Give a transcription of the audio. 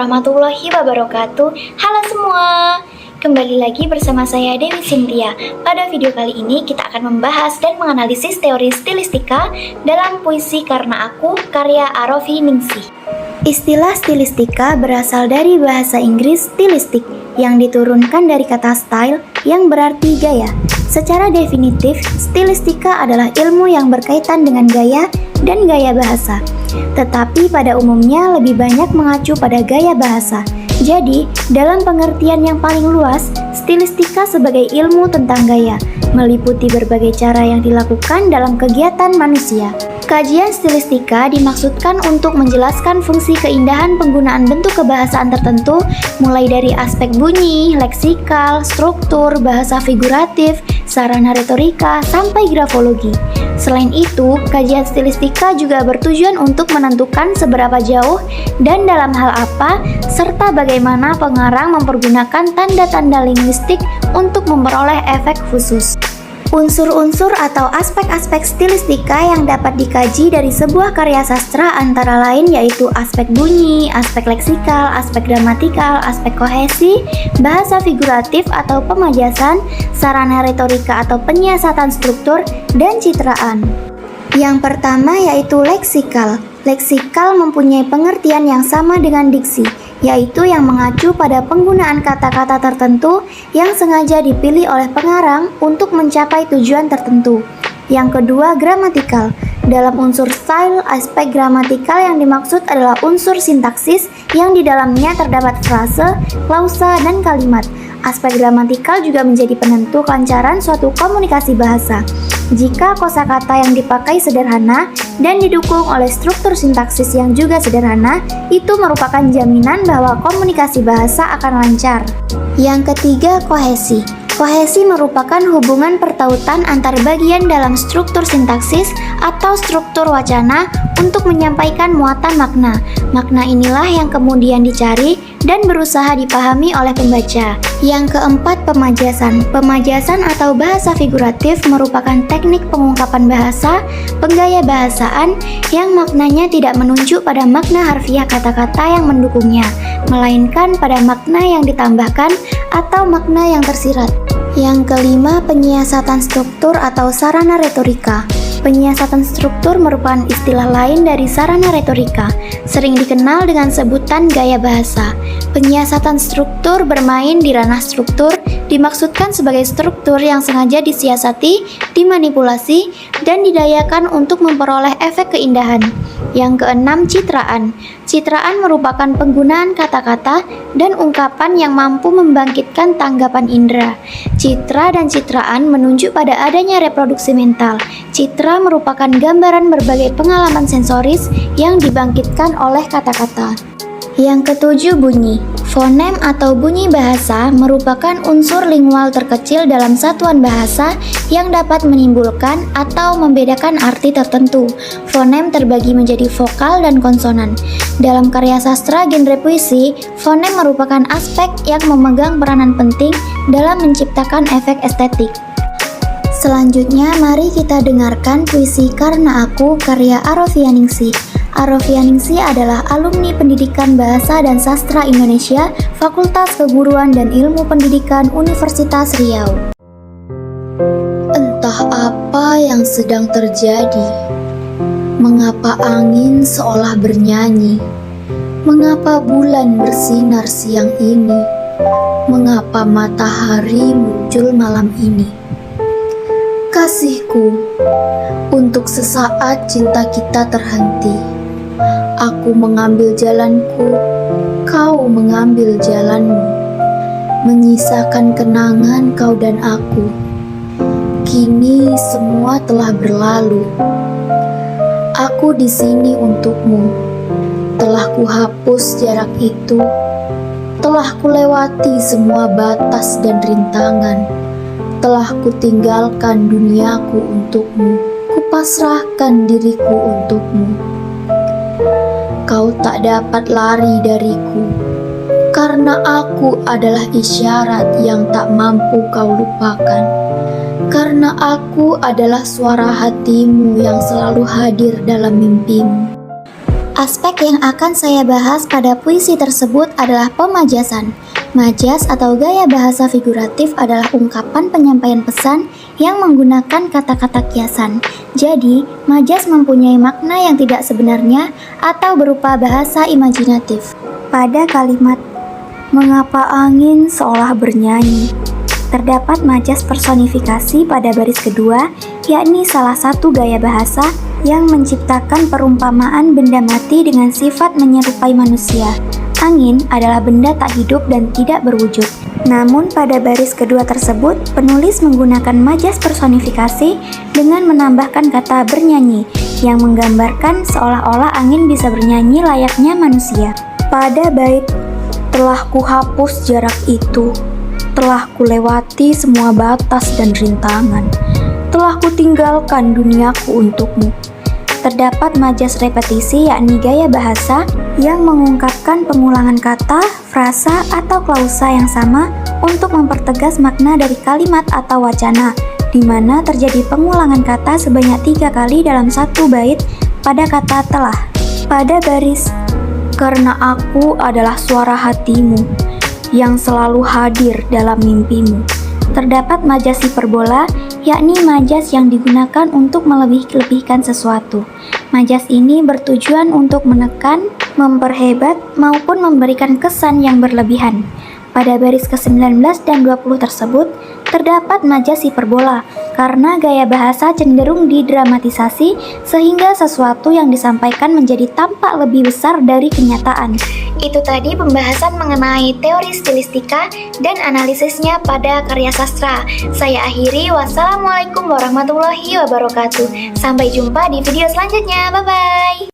warahmatullahi wabarakatuh. Halo semua, kembali lagi bersama saya Dewi Cynthia. Pada video kali ini kita akan membahas dan menganalisis teori stilistika dalam puisi Karena Aku karya Arafi Ningsih. Istilah stilistika berasal dari bahasa Inggris stylistic yang diturunkan dari kata style yang berarti gaya. Secara definitif, stilistika adalah ilmu yang berkaitan dengan gaya dan gaya bahasa. Tetapi pada umumnya lebih banyak mengacu pada gaya bahasa. Jadi, dalam pengertian yang paling luas, stilistika sebagai ilmu tentang gaya, meliputi berbagai cara yang dilakukan dalam kegiatan manusia. Kajian stilistika dimaksudkan untuk menjelaskan fungsi keindahan penggunaan bentuk kebahasaan tertentu, mulai dari aspek bunyi, leksikal, struktur, bahasa figuratif, sarana retorika, sampai grafologi. Selain itu, kajian stilistika juga bertujuan untuk menentukan seberapa jauh dan dalam hal apa, serta bagaimana pengarang mempergunakan tanda-tanda linguistik untuk memperoleh efek khusus. Unsur-unsur atau aspek-aspek stilistika yang dapat dikaji dari sebuah karya sastra antara lain yaitu aspek bunyi, aspek leksikal, aspek gramatikal, aspek kohesi, bahasa figuratif atau pemajasan, sarana retorika atau penyiasatan struktur, dan citraan. Yang pertama yaitu leksikal. Leksikal mempunyai pengertian yang sama dengan diksi, yaitu yang mengacu pada penggunaan kata-kata tertentu yang sengaja dipilih oleh pengarang untuk mencapai tujuan tertentu. Yang kedua, gramatikal. Dalam unsur style, aspek gramatikal yang dimaksud adalah unsur sintaksis yang di dalamnya terdapat frase, klausa, dan kalimat. Aspek gramatikal juga menjadi penentu kelancaran suatu komunikasi bahasa. Jika kosakata yang dipakai sederhana dan didukung oleh struktur sintaksis yang juga sederhana, itu merupakan jaminan bahwa komunikasi bahasa akan lancar. Yang ketiga, kohesi. Kohesi merupakan hubungan pertautan antar bagian dalam struktur sintaksis atau struktur wacana untuk menyampaikan muatan makna. Makna inilah yang kemudian dicari dan berusaha dipahami oleh pembaca. Yang keempat, pemajasan. Pemajasan atau bahasa figuratif merupakan teknik pengungkapan bahasa, penggaya bahasaan yang maknanya tidak menunjuk pada makna harfiah kata-kata yang mendukungnya, melainkan pada makna yang ditambahkan atau makna yang tersirat. Yang kelima, penyiasatan struktur atau sarana retorika. Penyiasatan struktur merupakan istilah lain dari sarana retorika, sering dikenal dengan sebutan gaya bahasa. Penyiasatan struktur bermain di ranah struktur, dimaksudkan sebagai struktur yang sengaja disiasati, dimanipulasi, dan didayakan untuk memperoleh efek keindahan. Yang keenam, citraan. Citraan merupakan penggunaan kata-kata dan ungkapan yang mampu membangkitkan tanggapan indera. Citra dan citraan menunjuk pada adanya reproduksi mental. Citra merupakan gambaran berbagai pengalaman sensoris yang dibangkitkan oleh kata-kata. Yang ketujuh, bunyi. Fonem atau bunyi bahasa merupakan unsur lingual terkecil dalam satuan bahasa yang dapat menimbulkan atau membedakan arti tertentu. Fonem terbagi menjadi vokal dan konsonan. Dalam karya sastra genre puisi, fonem merupakan aspek yang memegang peranan penting dalam menciptakan efek estetik. Selanjutnya, mari kita dengarkan puisi Karena Aku karya Arafi Ningsih. Arafi Ningsih adalah alumni Pendidikan Bahasa dan Sastra Indonesia, Fakultas Keguruan dan Ilmu Pendidikan Universitas Riau. Entah apa yang sedang terjadi, mengapa angin seolah bernyanyi, mengapa bulan bersinar siang ini, mengapa matahari muncul malam ini. Kasihku, untuk sesaat cinta kita terhenti. Aku mengambil jalanku, kau mengambil jalanmu, menyisakan kenangan kau dan aku. Kini semua telah berlalu. Aku di sini untukmu. Telah kuhapus jarak itu. Telah kulewati semua batas dan rintangan. Telah kutinggalkan duniaku untukmu. Kupasrahkan diriku untukmu. Kau tak dapat lari dariku, karena aku adalah isyarat yang tak mampu kau lupakan. Karena aku adalah suara hatimu yang selalu hadir dalam mimpimu. Aspek yang akan saya bahas pada puisi tersebut adalah pemajasan. Majas atau gaya bahasa figuratif adalah ungkapan penyampaian pesan yang menggunakan kata-kata kiasan. Jadi, majas mempunyai makna yang tidak sebenarnya atau berupa bahasa imajinatif. Pada kalimat "Mengapa angin seolah bernyanyi?" terdapat majas personifikasi pada baris kedua, yakni salah satu gaya bahasa yang menciptakan perumpamaan benda mati dengan sifat menyerupai manusia. Angin adalah benda tak hidup dan tidak berwujud. Namun pada baris kedua tersebut, penulis menggunakan majas personifikasi dengan menambahkan kata bernyanyi, yang menggambarkan seolah-olah angin bisa bernyanyi layaknya manusia. Pada bait "Telah kuhapus jarak itu, telah kulewati semua batas dan rintangan, telah kutinggalkan duniaku untukmu", terdapat majas repetisi, yakni gaya bahasa yang mengungkapkan pengulangan kata, frasa, atau klausa yang sama untuk mempertegas makna dari kalimat atau wacana, di mana terjadi pengulangan kata sebanyak 3 kali dalam satu bait pada kata telah. Pada baris "Karena aku adalah suara hatimu yang selalu hadir dalam mimpimu", terdapat majas hiperbola, yakni majas yang digunakan untuk melebih-lebihkan sesuatu. Majas ini bertujuan untuk menekan, memperhebat, maupun memberikan kesan yang berlebihan. Pada baris ke-19 dan 20 tersebut, terdapat majas hiperbola, karena gaya bahasa cenderung didramatisasi sehingga sesuatu yang disampaikan menjadi tampak lebih besar dari kenyataan. Itu tadi pembahasan mengenai teori stilistika dan analisisnya pada karya sastra. Saya akhiri, wassalamualaikum warahmatullahi wabarakatuh. Sampai jumpa di video selanjutnya, bye-bye.